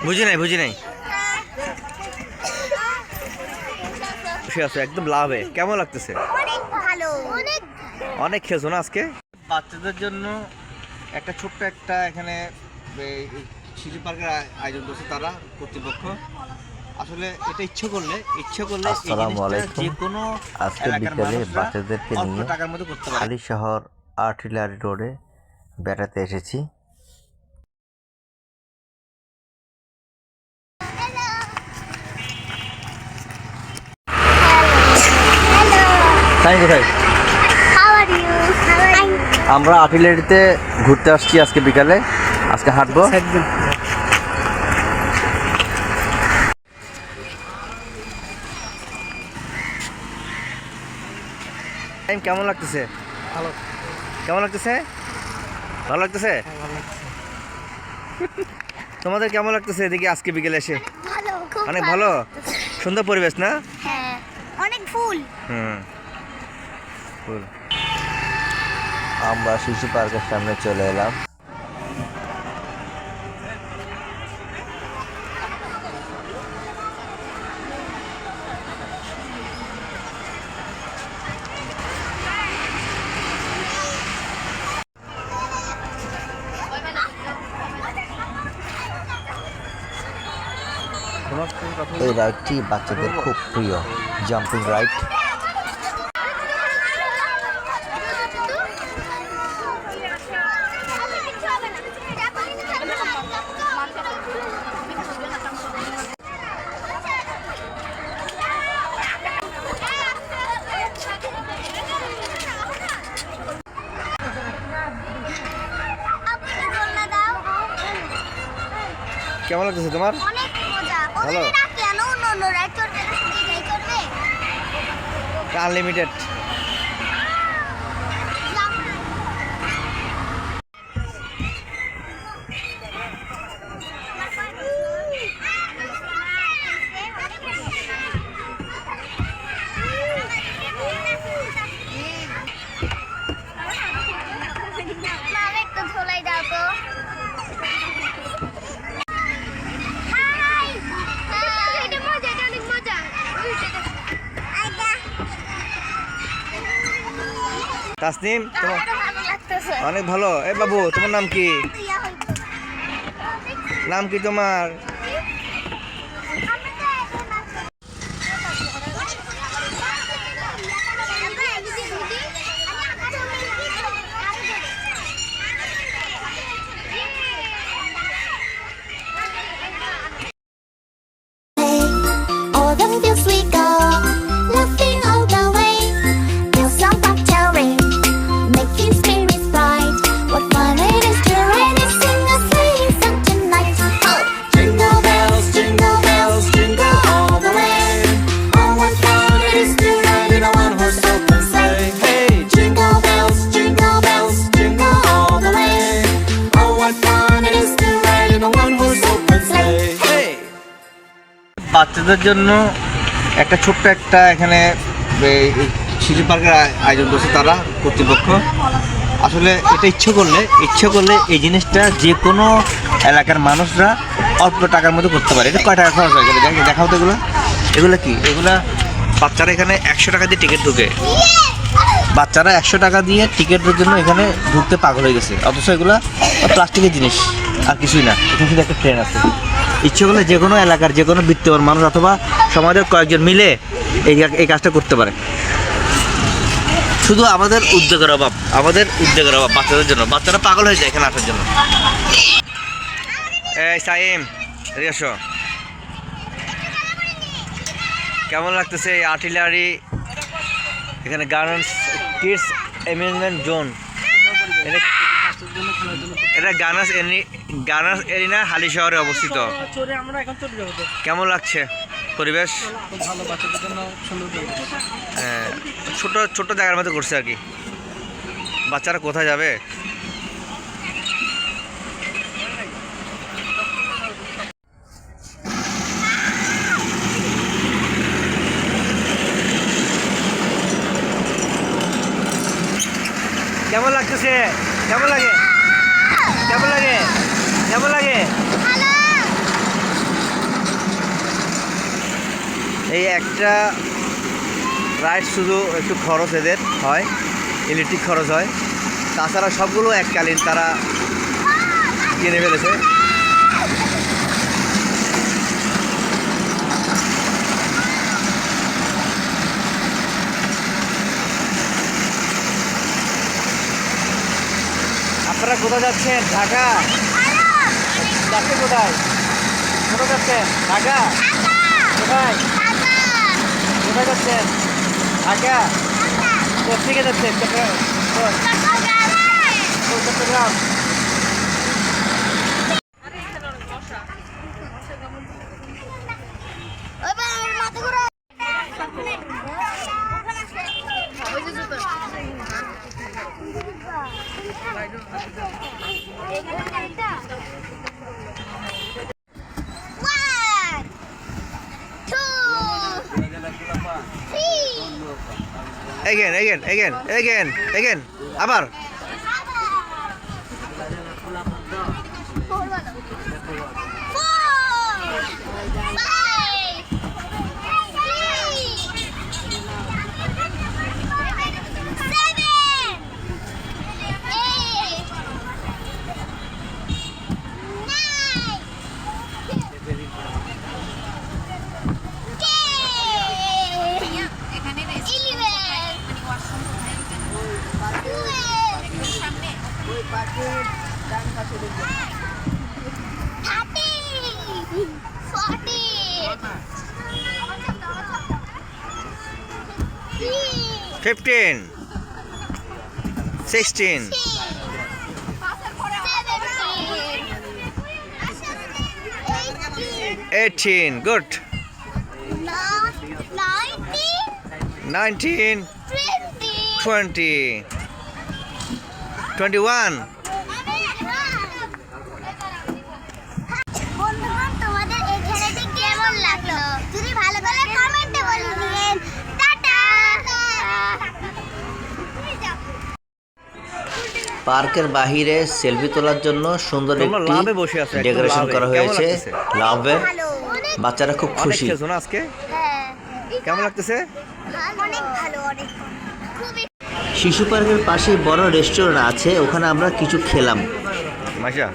বুঝি নাই একদম লাভে। কেমন লাগতেছে? অনেক খেয়েছো না আজকে? বাচ্চাদের জন্য একটা ছোট্ট একটা এখানে শিশু পার্কের আয়োজন করছে তারা, কর্তৃপক্ষ। আসলে এটা ইচ্ছে করলে আসসালামু আলাইকুম। আজকে বিকেলে বাচ্চাদেরকে নিয়ে হালি শহর আর্টিলারি রোডে বেড়াতে এসেছি। আমরা আর্টিলারিতে ঘুরতে আসছি আজকে বিকালে। আজকে হাঁটবো। কেমন লাগতেছে? ভালো। কেমন লাগতেছে? ভালো লাগতেছে। তোমাদের কেমন লাগতেছে এদিকে আজকে বিকেলে এসে? অনেক ভালো। সুন্দর পরিবেশ না? হ্যাঁ, অনেক ফুল। ফুল। আমরা শিশু পার্কের সামনে চলে এলাম। এই রাইডটি বাচ্চাদের খুব প্রিয়, জাম্পিং রাইড। কেমন লাগতেছে তোমার? অনেক মজা। ভালো। কেন অন্য রাইড করবে না, শুধু এটাই করবে? আনলিমিটেড। মামা একটু ঝোলাই দাও তো। তাসনিম, তোমার অনেক ভালো। এ বাবু, তোমার নাম কি? নাম কি তোমার? বাচ্চাদের জন্য একটা ছোট্ট একটা এখানে শিশু পার্কের আয়োজন করছে তারা, কর্তৃপক্ষ। আসলে এটা ইচ্ছে করলে এই জিনিসটা যে কোনো এলাকার মানুষরা অল্প টাকার মধ্যে করতে পারে। এটা কয় টাকা খরচ হয়? দেখাও তো এগুলো কি? এগুলা বাচ্চারা এখানে 100 টাকা দিয়ে টিকিট ঢুকে। বাচ্চারা 100 টাকা দিয়ে টিকিটের জন্য এখানে ঢুকতে পাগল হয়ে গেছে। অথচ এগুলা প্লাস্টিকের জিনিস, আর কিছুই না। এখানে শুধু একটা ট্রেন আছে। ইচ্ছে করলে যে কোনো এলাকার যে কোনো বিত্তবান মানুষ অথবা সমাজের কয়েকজন মিলে এই কাজটা করতে পারে। শুধু আমাদের উদ্যোগের অভাব বাচ্চাদের জন্য। বাচ্চারা পাগল হয়ে যায় এখানে আসার জন্য। এই সাইম, এসো। কেমন লাগতেছে এই আর্টিলারি? এখানে গার্মেন্টস কিডস অ্যামিউজমেন্ট জোন। এটা গার্মেন্টস এরিনা হালি শহরে অবস্থিত। কেমন লাগছে পরিবেশ? ছোট ছোট জায়গার মধ্যে করছে আর কি। বাচ্চারা কোথায় যাবে? কেমন লাগতেছে? কেমন লাগে? কেমন লাগে? কেমন লাগে? একটা রাইড শুধু একটু খরচ এদের হয়, ইলেকট্রিক খরচ হয়, তাছাড়া সবগুলো এককালীন তারা কিনে ফেলেছে। আপনারা কোথায় যাচ্ছেন? ঢাকা যাচ্ছেন? কোথায় কোথায় যাচ্ছেন? ঢাকা? কোথায় কোথায় যাচ্ছেন? ঢাকা? কোথেকে যাচ্ছেন? চট্টগ্রাম। Again. আবার $15, $16, $18, good, $19, $20, $21. বন্ধুগণ, তোমাদের এই খেলাটি কেমন লাগলো? যদি ভালো লাগে কমেন্টে বলে দিবেন। টাটা। পার্কের বাহিরে সেলফি তোলার জন্য সুন্দর তোমরা একটি লাভে বসে আছো, একদম ডেকোরেশন লাভে। করা কেমন হয়েছে। লাগতেছে? লাভে ভালো, অনেক বাচ্চারা খুব অনেক খুশি। খেলছো না আজকে? হ্যাঁ, কেমন লাগতেছে? অনেক ভালো, অনেক খুবই। শিশু পার্কের পাশে বড় রেস্টুরেন্ট আছে, ওখানে আমরা কিছু খেলাম। মাইশা